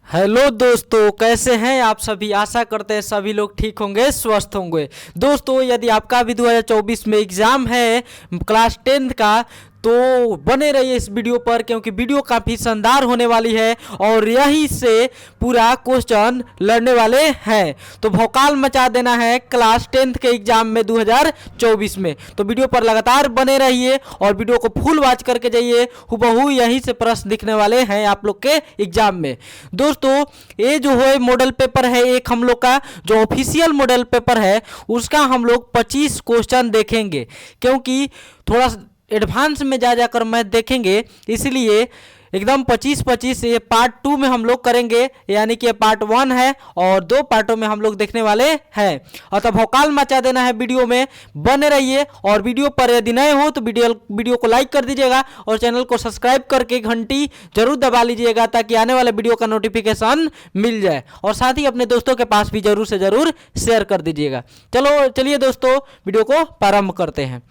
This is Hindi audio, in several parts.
हेलो दोस्तों, कैसे हैं आप सभी। आशा करते हैं सभी लोग ठीक होंगे, स्वस्थ होंगे। दोस्तों, यदि आपका भी 2024 में एग्ज़ाम है क्लास 10th का, तो बने रहिए इस वीडियो पर, क्योंकि वीडियो काफ़ी शानदार होने वाली है और यही से पूरा क्वेश्चन लड़ने वाले हैं। तो भौकाल मचा देना है क्लास 10th के एग्जाम में 2024 में। तो वीडियो पर लगातार बने रहिए और वीडियो को फुल वॉच करके जाइए, हुबहू यहीं से प्रश्न दिखने वाले हैं आप लोग के एग्जाम में। दोस्तों, ये जो है मॉडल पेपर है, एक हम लोग का जो ऑफिशियल मॉडल पेपर है उसका हम लोग 25 क्वेश्चन देखेंगे, क्योंकि थोड़ा एडवांस में जा जाकर मैथ देखेंगे, इसलिए एकदम 25-25 ये पार्ट 2 में हम लोग करेंगे, यानी कि पार्ट 1 है और 2 पार्टों में हम लोग देखने वाले हैं। अतः भौकाल मचा देना है, वीडियो में बने रहिए। और वीडियो पर यदि नए हो तो वीडियो को लाइक कर दीजिएगा और चैनल को सब्सक्राइब करके घंटी जरूर दबा लीजिएगा, ताकि आने वाले वीडियो का नोटिफिकेशन मिल जाए। और साथ ही अपने दोस्तों के पास भी जरूर से जरूर शेयर कर दीजिएगा। चलिए दोस्तों, वीडियो को प्रारंभ करते हैं।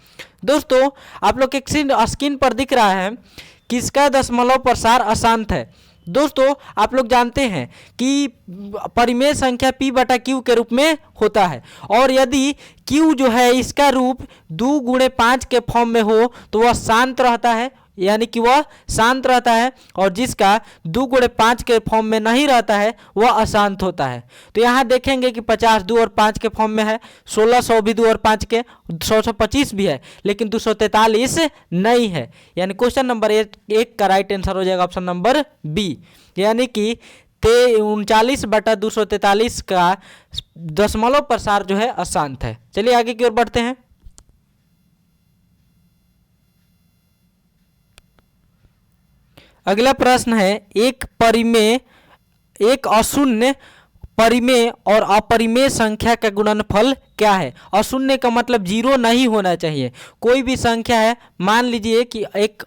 दोस्तों, आप लोग के स्क्रीन पर दिख रहा है किसका दशमलव प्रसार अशांत है। दोस्तों, आप लोग जानते हैं कि परिमेय संख्या p बटा q के रूप में होता है, और यदि q जो है इसका रूप 2 गुणे 5 के फॉर्म में हो तो वह शांत रहता है, यानी कि वह शांत रहता है। और जिसका 2 गुणे 5 के फॉर्म में नहीं रहता है वह अशांत होता है। तो यहाँ देखेंगे कि 50 2 और 5 के फॉर्म में है, 1600 भी 2 और 5 के, 125 भी है, लेकिन 243 नहीं है। यानी क्वेश्चन नंबर 1 का राइट आंसर हो जाएगा ऑप्शन नंबर बी, यानी कि 39/243 का दशमलव प्रसार जो है अशांत है। चलिए आगे की ओर बढ़ते हैं। अगला प्रश्न है, एक अशून्य परिमेय और अपरिमेय संख्या का गुणनफल क्या है। अशून्य का मतलब जीरो नहीं होना चाहिए। कोई भी संख्या है, मान लीजिए कि एक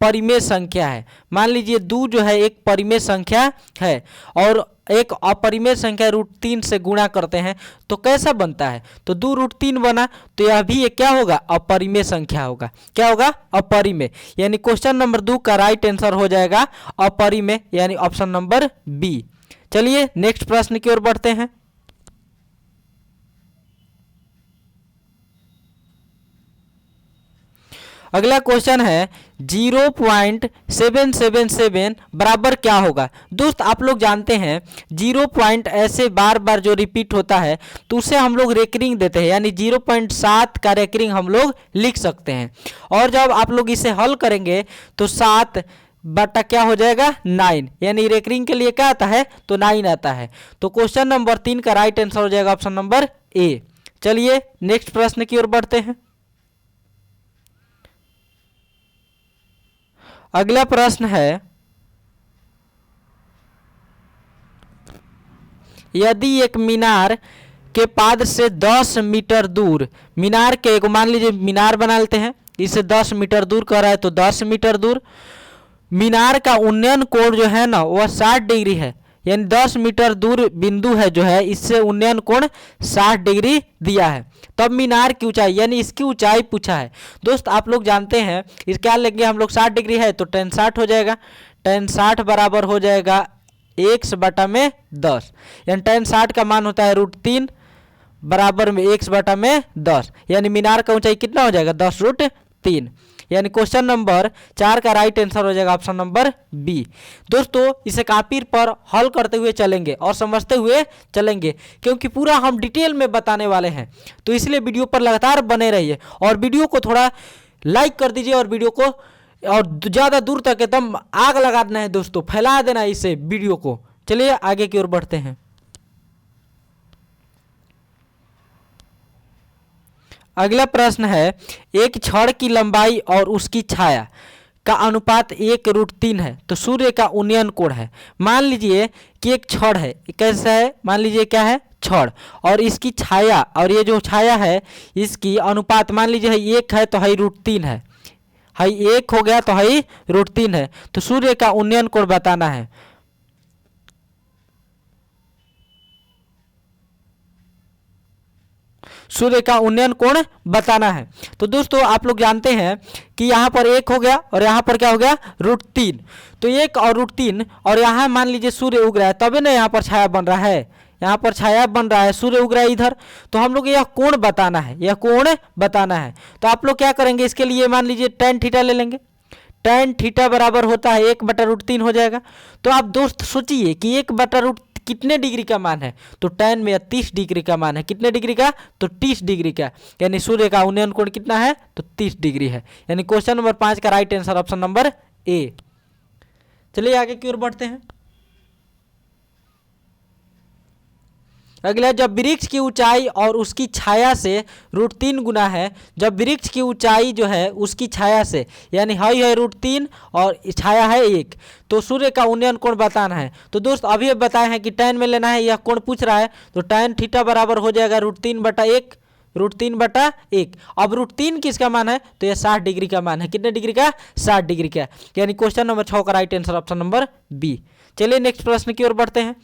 परिमेय संख्या है, मान लीजिए 2 जो है एक परिमेय संख्या है और एक अपरिमेय संख्या √3 से गुणा करते हैं तो कैसा बनता है। तो 2√3 बना, तो यह भी क्या होगा, अपरिमेय संख्या होगा। क्या होगा, अपरिमेय। यानी क्वेश्चन नंबर 2 का राइट आंसर हो जाएगा अपरिमेय, यानी ऑप्शन नंबर बी। चलिए नेक्स्ट प्रश्न की ओर बढ़ते हैं। अगला क्वेश्चन है 0.777 बराबर क्या होगा। दोस्त, आप लोग जानते हैं 0 पॉइंट ऐसे बार बार जो रिपीट होता है तो उसे हम लोग रेकरिंग देते हैं, यानी 0.7 का रेकरिंग हम लोग लिख सकते हैं। और जब आप लोग इसे हल करेंगे तो 7 बटा क्या हो जाएगा, 9, यानी रेकरिंग के लिए क्या आता है, तो 9 आता है। तो क्वेश्चन नंबर 3 का राइट आंसर हो जाएगा ऑप्शन नंबर ए। चलिए नेक्स्ट प्रश्न की ओर बढ़ते हैं। अगला प्रश्न है, यदि एक मीनार के पाद से 10 मीटर दूर, मीनार के एक मान लीजिए मीनार बना लेते हैं, इसे 10 मीटर दूर कर रहा है तो 10 मीटर दूर मीनार का उन्नयन कोण जो है ना वह 60 डिग्री है, यानी 10 मीटर दूर बिंदु है जो है, इससे उन्नयन कोण 60 डिग्री दिया है। तब मीनार की ऊंचाई, यानी इसकी ऊंचाई पूछा है। दोस्त, आप लोग जानते हैं इस क्या लेंगे हम लोग, 60 डिग्री है तो tan 60 हो जाएगा। tan 60 बराबर हो जाएगा 1/10, यानी tan 60 का मान होता है √3 बराबर में 1/10, यानी मीनार का ऊंचाई कितना हो जाएगा, 10√3। यानी क्वेश्चन नंबर 4 का राइट आंसर हो जाएगा ऑप्शन नंबर बी। दोस्तों, इसे कॉपी पर हल करते हुए चलेंगे और समझते हुए चलेंगे, क्योंकि पूरा हम डिटेल में बताने वाले हैं, तो इसलिए वीडियो पर लगातार बने रहिए और वीडियो को थोड़ा लाइक कर दीजिए और वीडियो को और ज़्यादा दूर तक एकदम आग लगा देना है दोस्तों, फैला देना है इसे वीडियो को। चलिए आगे की ओर बढ़ते हैं। अगला प्रश्न है, एक छड़ की लंबाई और उसकी छाया का अनुपात 1√3 है, तो सूर्य का उन्नयन कोण है। मान लीजिए कि एक छड़ है, कैसा है, मान लीजिए क्या है, छड़, और इसकी छाया, और ये जो छाया है इसकी अनुपात मान लीजिए है 1 है तो है √3 है, 1 हो गया तो है √3 है। तो सूर्य का उन्नयन कोण बताना है। सूर्य का उन्नयन कोण बताना है। तो दोस्तों आप लोग जानते हैं कि यहाँ पर 1 हो गया और यहाँ पर क्या हो गया √3। तो 1 और √3 और यहाँ मान लीजिए सूर्य उग रहा है, तभी ना यहाँ पर छाया बन रहा है, यहाँ पर छाया बन रहा है, सूर्य उग रहा है इधर। तो हम लोग यह कोण बताना है, यह कोण बताना है। तो आप लोग क्या करेंगे, इसके लिए मान लीजिए tan थीटा ले लेंगे। tan थीटा बराबर होता है 1/√3 हो जाएगा। तो आप दोस्त सोचिए कि 1/√3 कितने डिग्री का मान है, तो tan में 30 डिग्री का मान है। कितने डिग्री का, तो 30 डिग्री का, यानी सूर्य का उन्नयन कोण कितना है, तो 30 डिग्री है। यानी क्वेश्चन नंबर 5 का right answer option number A. चलिए आगे की ओर बढ़ते हैं। अगला, जब वृक्ष की ऊंचाई और उसकी छाया से √3 गुना है, जब वृक्ष की ऊंचाई जो है उसकी छाया से, यानी हाई है √3 और छाया है 1, तो सूर्य का उन्नयन कोण बताना है। तो दोस्त अभी बताए हैं कि tan में लेना है, यह कोण पूछ रहा है, तो tan थीटा बराबर हो जाएगा √3/1, √3/1। अब √3 किसका मान है, तो यह 60 डिग्री का मान है। कितने डिग्री का, 60 डिग्री का, यानी क्वेश्चन नंबर 6 का right answer option number B. चलिए नेक्स्ट प्रश्न की ओर बढ़ते हैं।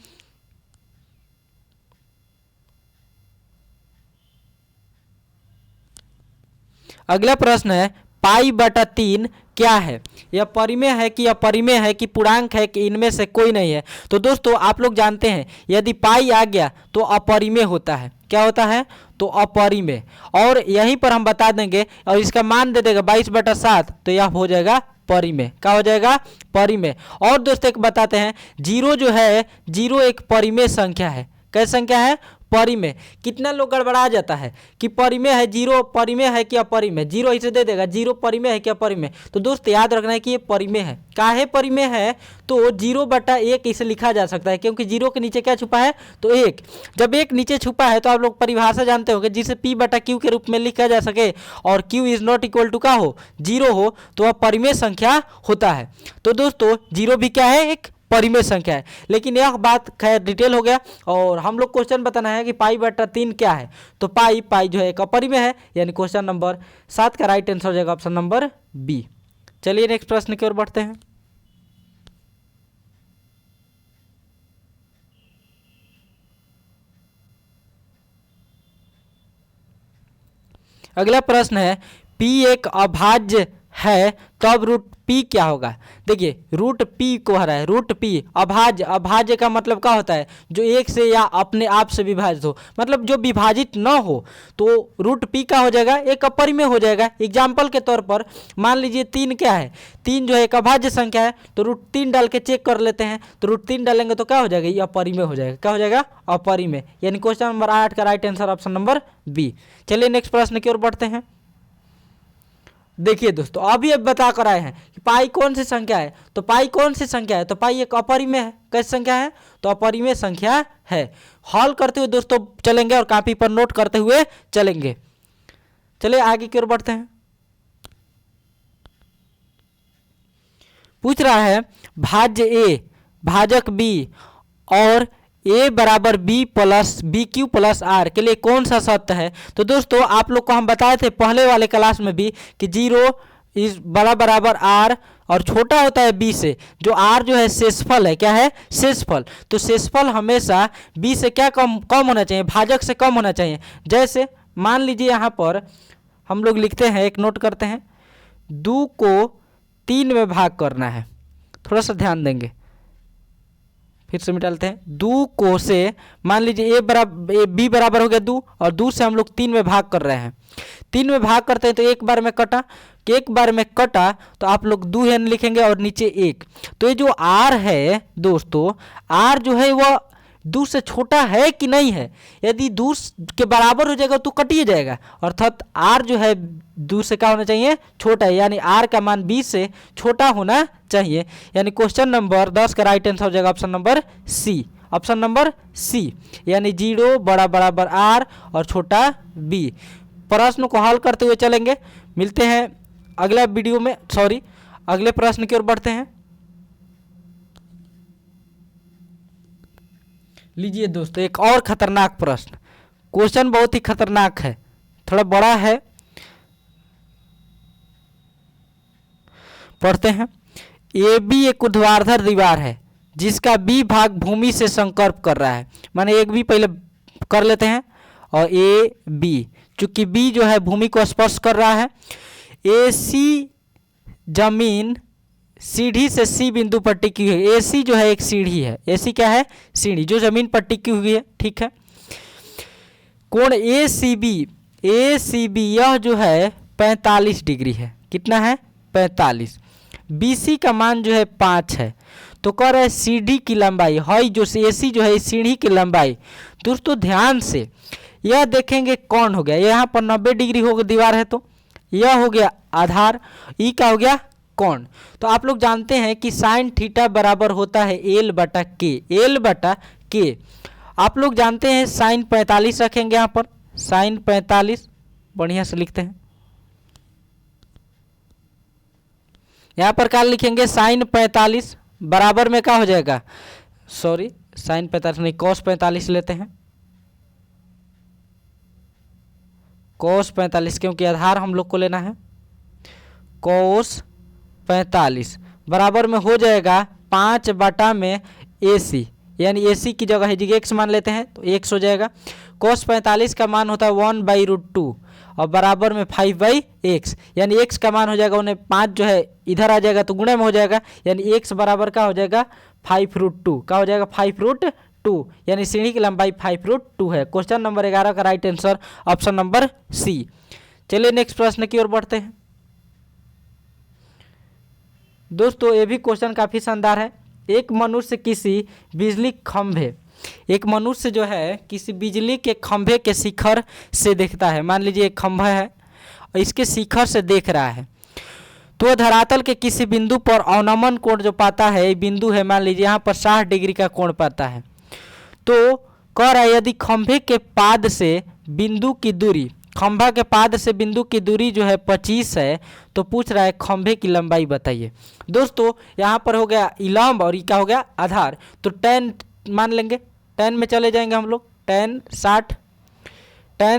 अगला प्रश्न है π/3 क्या है, यह परिमेय है कि अपरिमेय है कि पूर्णांक है कि इनमें से कोई नहीं है। तो दोस्तों आप लोग जानते हैं यदि पाई आ गया तो अपरिमेय होता है। क्या होता है, तो अपरिमेय। और यहीं पर हम बता देंगे और इसका मान दे देगा 22/7, तो यह हो जाएगा परिमेय। क्या हो जाएगा, परिमेय। और दोस्तों एक बताते हैं, 0 जो है, 0 एक परिमेय संख्या है। कैसी संख्या है, परिमेय। कितना लोग गड़बड़ा जाता है कि परिमेय है, 0 परिमेय है कि अपरिमेय, 0 इसे दे देगा, 0 परिमेय है कि अपरिमेय। तो दोस्त याद रखना है कि ये परिमेय है। काहे परिमेय है, तो 0/1 इसे लिखा जा सकता है, क्योंकि 0 के नीचे क्या छुपा है, तो 1। जब 1 नीचे छुपा है तो आप लोग परिभाषा जानते होंगे, जिसे P/Q के रूप में लिखा जा सके और Q is not equal to का हो, 0 हो, तो वह परिमेय संख्या होता है। तो दोस्तों 0 भी क्या है, एक परिमेय संख्या है। लेकिन यह बात खैर डिटेल हो गया, और हम लोग क्वेश्चन बताना है कि π/3 क्या है। तो पाई जो है एक अपरिमेय है, यानी क्वेश्चन नंबर 7 का राइट आंसर हो जाएगा ऑप्शन नंबर बी। चलिए नेक्स्ट प्रश्न की ओर बढ़ते हैं। अगला प्रश्न है, P एक अभाज्य है तब √P क्या होगा। देखिए √P को हरा है, √P अभाज्य, अभाज्य का मतलब क्या होता है, जो 1 से या अपने आप से विभाजित हो, मतलब जो विभाजित न हो। तो √P का हो जाएगा, एक अपरिमेय हो जाएगा। एग्जाम्पल के तौर पर मान लीजिए 3 क्या है, 3 जो है एक अभाज्य संख्या है, तो √3 डाल के चेक कर लेते हैं। तो √3 डालेंगे तो क्या हो जाएगा, ये अपरिमेय हो जाएगा। क्या हो जाएगा, अपरिमेय, यानी क्वेश्चन नंबर 8 का right answer option number B. चलिए नेक्स्ट प्रश्न की ओर बढ़ते हैं। देखिए दोस्तों अभी अब बता कर आए हैं कि पाई कौन सी संख्या है, तो पाई कौन सी संख्या है, तो पाई एक अपरिमेय है। कैसी संख्या है, तो अपरिमेय संख्या है। हॉल करते हुए दोस्तों चलेंगे और कॉपी पर नोट करते हुए चलेंगे। चलिए आगे की ओर बढ़ते हैं। पूछ रहा है भाज्य ए भाजक बी और a बराबर BQ+R के लिए कौन सा सत्य है। तो दोस्तों आप लोग को हम बताए थे पहले वाले क्लास में भी कि 0 इज बराबर R और छोटा होता है B से। जो R जो है शेषफल है, क्या है, शेषफल। तो शेषफल हमेशा B से क्या कम होना चाहिए, भाजक से कम होना चाहिए। जैसे मान लीजिए यहाँ पर हम लोग लिखते हैं, एक नोट करते हैं, 2 को 3 में भाग करना है। थोड़ा सा ध्यान देंगे, फिर से मिटाते हैं। 2 को से मान लीजिए B बराबर हो गया 2 और 2 से हम लोग 3 में भाग कर रहे हैं। 3 में भाग करते हैं तो एक बार में कटा, एक बार में कटा तो आप लोग 2 n लिखेंगे और नीचे 1। तो ये जो R है दोस्तों, R जो है वह 2 से छोटा है कि नहीं है। यदि 2 के बराबर हो जाएगा तो कट ही जाएगा, अर्थात R जो है 2 से क्या होना चाहिए, छोटा है, यानी R का मान 20 से छोटा होना चाहिए। यानी क्वेश्चन नंबर 10 का राइट आंसर हो जाएगा option number C. Option number C, यानी 0 बराबर R और छोटा B। प्रश्न को हल करते हुए चलेंगे। मिलते हैं अगला वीडियो में, अगले प्रश्न की ओर बढ़ते हैं। लीजिए दोस्तों एक और खतरनाक प्रश्न, क्वेश्चन बहुत ही खतरनाक है, थोड़ा बड़ा है, पढ़ते हैं। AB एक ऊर्ध्वाधर दीवार है जिसका B भाग भूमि से संपर्क कर रहा है। माने एक भी पहले कर लेते हैं और AB चूंकि बी जो है भूमि को स्पर्श कर रहा है। ए सी जमीन सीढ़ी से सी बिंदु पर टिकी हुई है। ए सी जो है एक सीढ़ी है, ए सी क्या है? सीढ़ी जो जमीन पर टिकी हुई है, ठीक है। कोण ए सी बी यह जो है 45 डिग्री है। कितना है? 45। बी सी का मान जो है 5 है। तो कह रहा है सीढ़ी की लंबाई है जो ए सी जो है सीढ़ी की लंबाई। दोस्तों ध्यान से यह देखेंगे कौन हो गया, यहाँ पर 90 डिग्री हो गया दीवार है, तो यह हो गया आधार, ई का हो गया कौन। तो आप लोग जानते हैं कि साइन थीटा बराबर होता है एल बटा के, एल बटा के। आप लोग जानते हैं साइन 45 रखेंगे यहाँ पर, साइन 45 बढ़िया से लिखते हैं। यहाँ पर क्या लिखेंगे? साइन 45 बराबर में क्या हो जाएगा? सॉरी साइन 45 नहीं, कॉस 45 लेते हैं, कॉस 45 क्योंकि आधार हम लोग को लेना है। कॉस 45 बराबर में हो जाएगा 5 बटा में ए सी, यानी ए सी की जगह है जी एक्स मान लेते हैं तो एक्स हो जाएगा। कॉस 45 का मान होता है 1/√2 और बराबर में 5/x, यानी x का मान हो जाएगा उन्हें 5 जो है इधर आ जाएगा तो गुणे में हो जाएगा, यानी x बराबर का हो जाएगा 5√2, का हो जाएगा 5√2, यानी सीढ़ी की लंबाई 5√2 है। क्वेश्चन नंबर 11 का right answer option number C. चलिए नेक्स्ट प्रश्न की ओर बढ़ते हैं। दोस्तों ये भी क्वेश्चन काफ़ी शानदार है। एक मनुष्य किसी बिजली खंभे, एक मनुष्य जो है किसी बिजली के खंभे के शिखर से देखता है। मान लीजिए एक खंभा है और इसके शिखर से देख रहा है, तो धरातल के किसी बिंदु पर अवनमन कोण जो पाता है, ये बिंदु है मान लीजिए यहाँ पर 60 डिग्री का कोण पाता है। तो कह रहा है यदि खंभे के पाद से बिंदु की दूरी, खंभा के पाद से बिंदु की दूरी जो है 25 है, तो पूछ रहा है खंभे की लंबाई बताइए। दोस्तों यहाँ पर हो गया इलम्ब और क्या हो गया आधार, तो tan मान लेंगे, tan में चले जाएंगे हम लोग, tan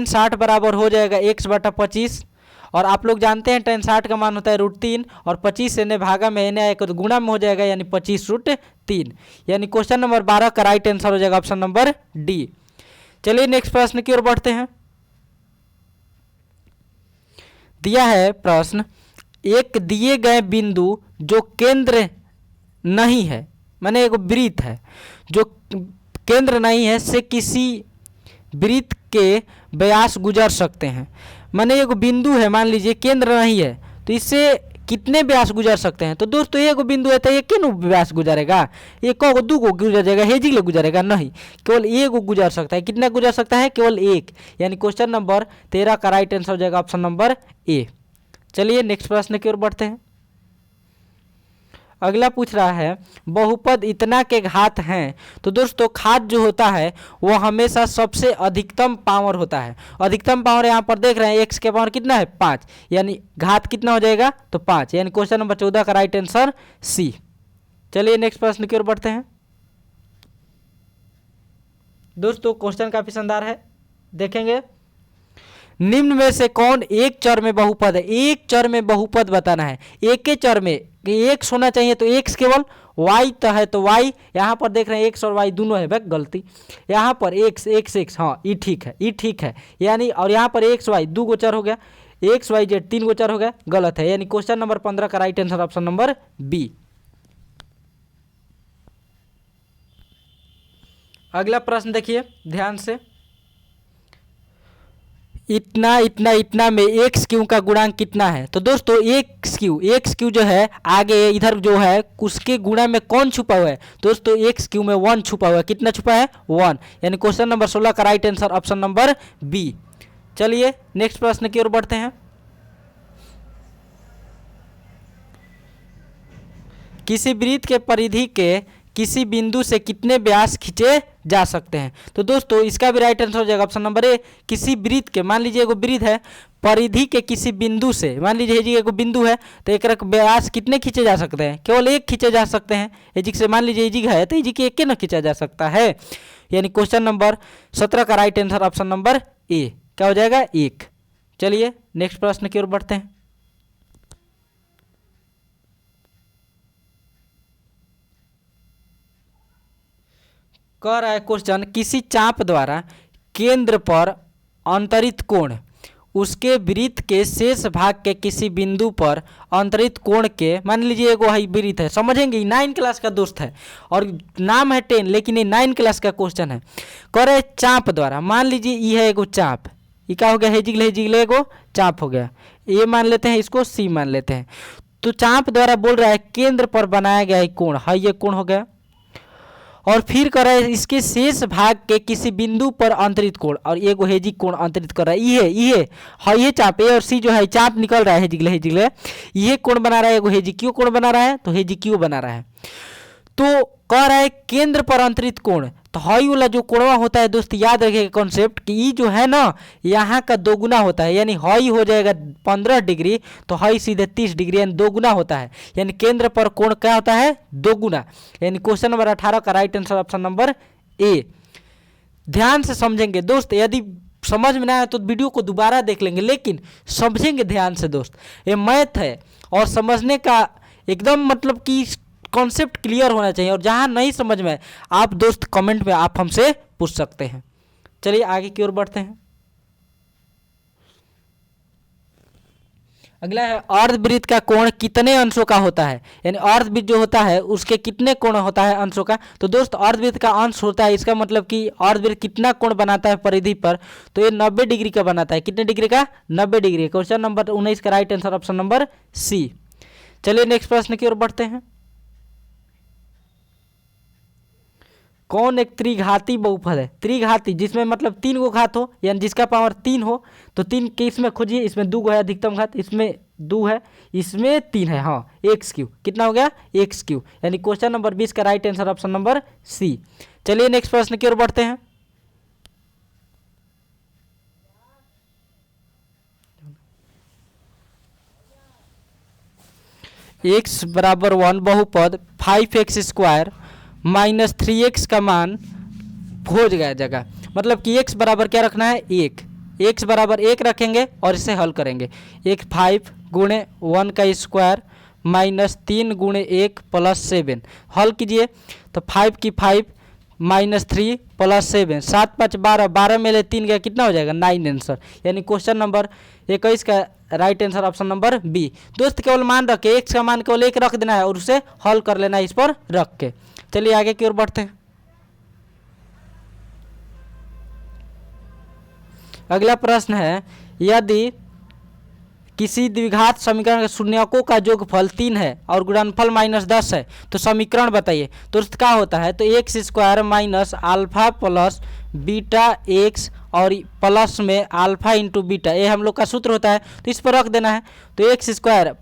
60 बराबर हो जाएगा x बटा 25, और आप लोग जानते हैं tan 60 का मान होता है √3 और 25 से भागा में एन आएगा तो गुणा में हो जाएगा, यानी 25√3, यानी क्वेश्चन नंबर 12 का राइट आंसर हो जाएगा ऑप्शन नंबर डी। चलिए नेक्स्ट प्रश्न की ओर बढ़ते हैं। दिया है प्रश्न, एक दिए गए बिंदु जो केंद्र नहीं है, माने एक वृत्त है जो केंद्र नहीं है से किसी वृत्त के व्यास गुजर सकते हैं। माने एक बिंदु है मान लीजिए केंद्र नहीं है, तो इससे कितने व्यास गुजर सकते हैं? तो दोस्तों एक बिंदु है तो ये किन व्यास गुजरेगा? एक को दो को गुजर जाएगा, हेजी ले गुजरेगा नहीं, केवल एक गुजर सकता है। कितना गुजर सकता है? केवल एक, यानी क्वेश्चन नंबर 13 का राइट आंसर हो जाएगा ऑप्शन नंबर ए। चलिए नेक्स्ट प्रश्न की ओर बढ़ते हैं। अगला पूछ रहा है बहुपद इतना के घात हैं। तो दोस्तों घात जो होता है वो हमेशा सबसे अधिकतम पावर होता है। अधिकतम पावर यहाँ पर देख रहे हैं x के पावर कितना है 5, यानी घात कितना हो जाएगा तो 5, यानी क्वेश्चन नंबर 14 का राइट आंसर सी। चलिए नेक्स्ट प्रश्न की ओर बढ़ते हैं। दोस्तों क्वेश्चन काफी शानदार है, देखेंगे निम्न में से कौन एक चर में बहुपद है? एक चर में बहुपद बताना है। एक के चर में x होना चाहिए तो x केवल, y तो है तो y, यहाँ पर देख रहे हैं x और y दोनों है, भाई गलती, यहाँ पर x हाँ ये ठीक है, ये ठीक है, यानी और यहाँ पर x y दो गोचर हो गया, x y z 3 गोचर हो गया, गलत है, यानी क्वेश्चन नंबर 15 का right answer option number B. अगला प्रश्न देखिए ध्यान से, इतना इतना इतना में एक्स क्यू का गुणांक कितना है? तो दोस्तों एक्स क्यू जो है आगे इधर जो है उसके गुणा में कौन छुपा हुआ है? दोस्तों एक्स क्यू में 1 छुपा हुआ है। कितना छुपा है? 1, यानी क्वेश्चन नंबर 16 का right answer option number B. चलिए नेक्स्ट प्रश्न की ओर बढ़ते हैं। किसी वृत्त के परिधि के किसी बिंदु से कितने व्यास खींचे जा सकते हैं? तो दोस्तों इसका भी राइट आंसर हो जाएगा ऑप्शन नंबर ए। किसी वृत्त के, मान लीजिए एगो वृत्त है, परिधि के किसी बिंदु से, मान लीजिए जी एगो बिंदु है तो एक व्यास कितने खींचे जा सकते हैं? केवल एक खींचे जा सकते हैं। एजिक से मान लीजिए एजिक है तो एजिक एक के न खींचा जा सकता है, यानी क्वेश्चन नंबर 17 का right answer option number A क्या हो जाएगा? 1। चलिए नेक्स्ट प्रश्न की ओर बढ़ते हैं। कह रहा है क्वेश्चन, किसी चाप द्वारा केंद्र पर अंतरित कोण उसके वृत्त के शेष भाग के किसी बिंदु पर अंतरित कोण के, मान लीजिए एगो है वृत्त है, समझेंगे 9 क्लास का दोस्त है और नाम है 10, लेकिन ये 9 क्लास का क्वेश्चन है। करे चाप द्वारा, मान लीजिए ये है एगो चाप, ये क्या हो गया, हेजिगले एगो चाप हो गया, ये मान लेते हैं, इसको सी मान लेते हैं। तो चाप द्वारा बोल रहा है केंद्र पर बनाया गया एक कोण है, ये कोण हो गया। और फिर कर रहा है इसके शेष भाग के किसी बिंदु पर अंतरित कोण, और ये हेजी कोण अंतरित कर रहा है, ये चाप ए और सी जो है चाप निकल रहा है हेजिगले, ये कोण बना रहा है, एगो हेजी क्यू कोण बना रहा है, तो हेजी क्यू बना रहा है। तो कह रहा है केंद्र पर अंतरित कोण, तो हाई वाला जो कोणवा होता है दोस्त, याद रखिएगा कॉन्सेप्ट कि ये जो है ना यहाँ का दोगुना होता है, यानी हाई हो जाएगा 15 डिग्री तो हाई सीधे 30 डिग्री, यानी दोगुना होता है, यानी केंद्र पर कोण क्या होता है, दोगुना। यानी क्वेश्चन नंबर 18 का right answer option number A. ध्यान से समझेंगे दोस्त, यदि समझ में ना आए तो वीडियो को दोबारा देख लेंगे, लेकिन समझेंगे ध्यान से दोस्त। ये मैथ है और समझने का एकदम मतलब कि कॉन्सेप्ट क्लियर होना चाहिए, और जहां नहीं समझ में आप दोस्त कमेंट में आप हमसे पूछ सकते हैं। चलिए आगे की ओर बढ़ते हैं। अगला है अर्धवृत्त का कोण कितने अंशों का होता है, यानी अर्धवृत्त जो होता है उसके कितने कोण होता है अंशों का। तो दोस्त अर्धवृत्त का अंश होता है, इसका मतलब कि अर्धवृत्त कितना कोण बनाता है परिधि पर, तो ये 90 डिग्री का बनाता है। कितने डिग्री का, 90 डिग्री। क्वेश्चन नंबर 19 का right answer option number C. चलिए नेक्स्ट प्रश्न की ओर बढ़ते हैं। कौन एक त्रिघाती बहुपद है, त्रिघाती जिसमें मतलब 3 गो घात हो, यानी जिसका पावर 3 हो, तो 3 के इसमें खोजिए, इसमें 2 गो है अधिकतम घात, इसमें 2 है, इसमें 3 है, हाँ एक्स क्यू, कितना हो गया एक्स क्यू, यानी क्वेश्चन नंबर 20 का right answer option number C. चलिए नेक्स्ट प्रश्न की ओर बढ़ते हैं। x बराबर 1 बहुपद 5x² माइनस 3x का मान हो गया जगह, मतलब कि x बराबर क्या रखना है, 1, x बराबर 1 रखेंगे और इसे हल करेंगे। 5 गुणे 1 का स्क्वायर माइनस 3 गुणे 1 प्लस 7, हल कीजिए तो 5 की 5 माइनस 3 प्लस 7, 7 5 12, 12 में ले 3 गया, कितना हो जाएगा 9 आंसर, यानी क्वेश्चन नंबर 21 का right answer option number B. दोस्त केवल मान रखे, x का मान केवल 1 रख देना है और उसे हल कर लेना है इस पर रख के। चलिए आगे की ओर बढ़ते हैं। अगला प्रश्न है, यदि किसी द्विघात समीकरण के शून्यकों का योगफल 3 है और गुणनफल -10 है तो समीकरण बताइए। तो क्या होता है, तो x² minus alpha plus beta x और प्लस में अल्फा इंटू बीटा, ये हम लोग का सूत्र होता है, तो इस पर रख देना है। तो x²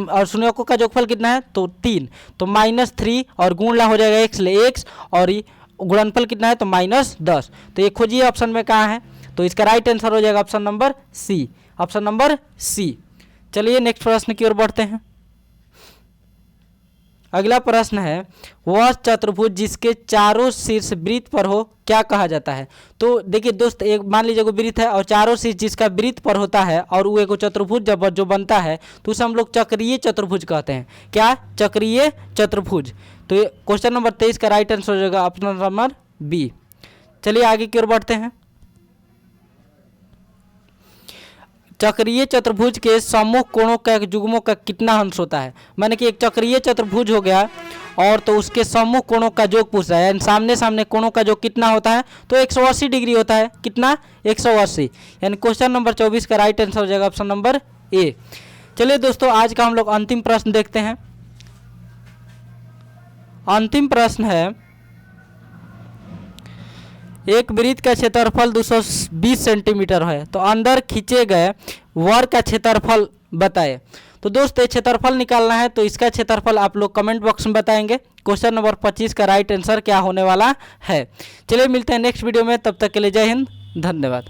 और शून्यकों का योगफल कितना है, तो 3, तो -3 और गुणला हो जाएगा x ले x, और गुणनफल कितना है तो -10। तो ये खोजिए ऑप्शन में कहाँ है, तो इसका राइट आंसर हो जाएगा option number C, option number C. चलिए नेक्स्ट प्रश्न की ओर बढ़ते हैं। अगला प्रश्न है, वह चतुर्भुज जिसके चारों शीर्ष वृत्त पर हो क्या कहा जाता है। तो देखिए दोस्त, एक मान लीजिए कोई वृत्त है और चारों शीर्ष जिसका वृत्त पर होता है और वो एक चतुर्भुज जब जो बनता है तो उसे हम लोग चक्रीय चतुर्भुज कहते हैं। क्या, चक्रीय चतुर्भुज। तो ये क्वेश्चन नंबर 23 का राइट आंसर हो जाएगा ऑप्शन नंबर बी। चलिए आगे की ओर बढ़ते हैं। चक्रीय चतुर्भुज के सम्मुख कोणों का युग्मों का कितना अंश होता है, माने कि एक चक्रीय चतुर्भुज हो गया और तो उसके सम्मुख कोणों का योग पूछ रहा है, यानी सामने सामने कोणों का योग कितना होता है, तो 180 डिग्री होता है। कितना, 180, यानी क्वेश्चन नंबर 24 का राइट आंसर हो जाएगा ऑप्शन नंबर ए। चलिए दोस्तों, आज का हम लोग अंतिम प्रश्न देखते हैं। अंतिम प्रश्न है, एक वृत्त का क्षेत्रफल 220 सेंटीमीटर है, तो अंदर खींचे गए वर्ग का क्षेत्रफल बताएं। तो दोस्त ये क्षेत्रफल निकालना है, तो इसका क्षेत्रफल आप लोग कमेंट बॉक्स में बताएंगे। क्वेश्चन नंबर 25 का राइट आंसर क्या होने वाला है। चलिए मिलते हैं नेक्स्ट वीडियो में, तब तक के लिए जय हिंद, धन्यवाद।